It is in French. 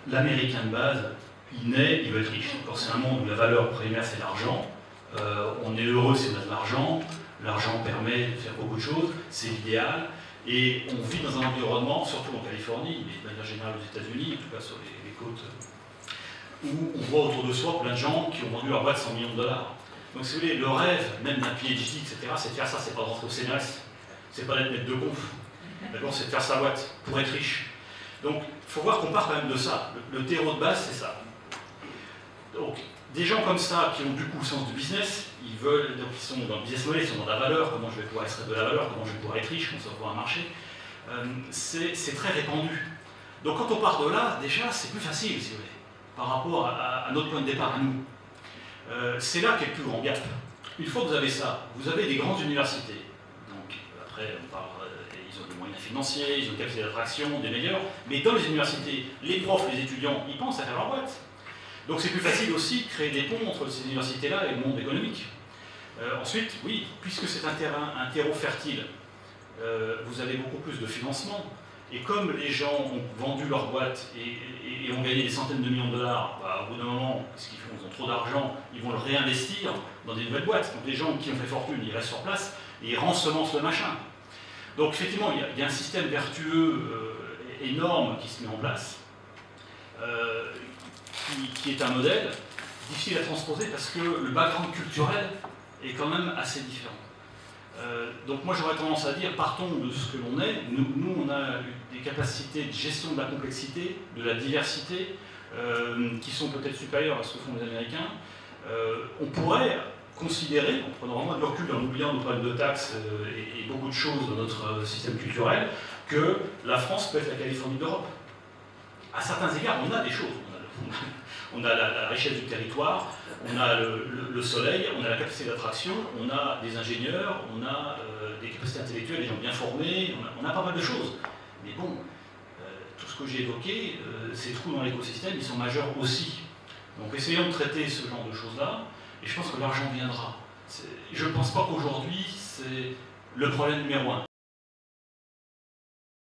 l'Américain de base, il naît, il veut être riche. C'est un monde où la valeur primaire, c'est l'argent. On est heureux si on a de l'argent. L'argent permet de faire beaucoup de choses, c'est l'idéal. Et on vit dans un environnement, surtout en Californie, mais de manière générale aux États-Unis, en tout cas sur les côtes, où on voit autour de soi plein de gens qui ont vendu leur boîte 100 millions de dollars. Donc si vous voulez, le rêve, même d'un PhD, etc., c'est de faire ça, c'est pas de rentrer au CNRS, c'est pas d'être maître de conf, d'accord, c'est de faire sa boîte pour être riche. Donc il faut voir qu'on part quand même de ça. Le terreau de base, c'est ça. Donc des gens comme ça, qui ont du coup le sens du business, ils veulent, donc ils sont dans le business model, ils sont dans la valeur, comment je vais pouvoir extraire de la valeur, comment je vais pouvoir être riche, comment ça va pouvoir marcher, c'est très répandu. Donc quand on part de là, déjà c'est plus facile, si vous voulez, par rapport à notre point de départ à nous. C'est là qu'est le plus grand gap. Une fois que vous avez ça, vous avez des grandes universités. Donc après, on parle, ils ont des moyens financiers, ils ont une capacité d'attraction, des meilleurs, mais dans les universités, les profs, les étudiants, ils pensent à faire leur boîte. Donc c'est plus facile aussi de créer des ponts entre ces universités-là et le monde économique. Ensuite, oui, puisque c'est un terreau fertile, vous avez beaucoup plus de financement. Et comme les gens ont vendu leur boîte et ont gagné des centaines de millions de dollars, bah, au bout d'un moment, ce qu'ils font, ils ont trop d'argent, ils vont le réinvestir dans des nouvelles boîtes. Donc les gens qui ont fait fortune, ils restent sur place et ils rensemencent le machin. Donc effectivement, il y a un système vertueux énorme qui se met en place, qui est un modèle difficile à transposer parce que le background culturel est quand même assez différent. Donc moi j'aurais tendance à dire, partons de ce que l'on est. Nous on a des capacités de gestion de la complexité, de la diversité, qui sont peut-être supérieures à ce que font les Américains. On pourrait considérer, en prenant vraiment de recul, en oubliant nos problèmes de taxes et beaucoup de choses dans notre système culturel, que la France peut être la Californie d'Europe. À certains égards, on a des choses. On a la richesse du territoire, on a le soleil, on a la capacité d'attraction, on a des ingénieurs, on a des capacités intellectuelles, des gens bien formés, on a pas mal de choses. Mais bon, tout ce que j'ai évoqué, ces trous dans l'écosystème, ils sont majeurs aussi. Donc essayons de traiter ce genre de choses-là, et je pense que l'argent viendra. Je ne pense pas qu'aujourd'hui, c'est le problème numéro un.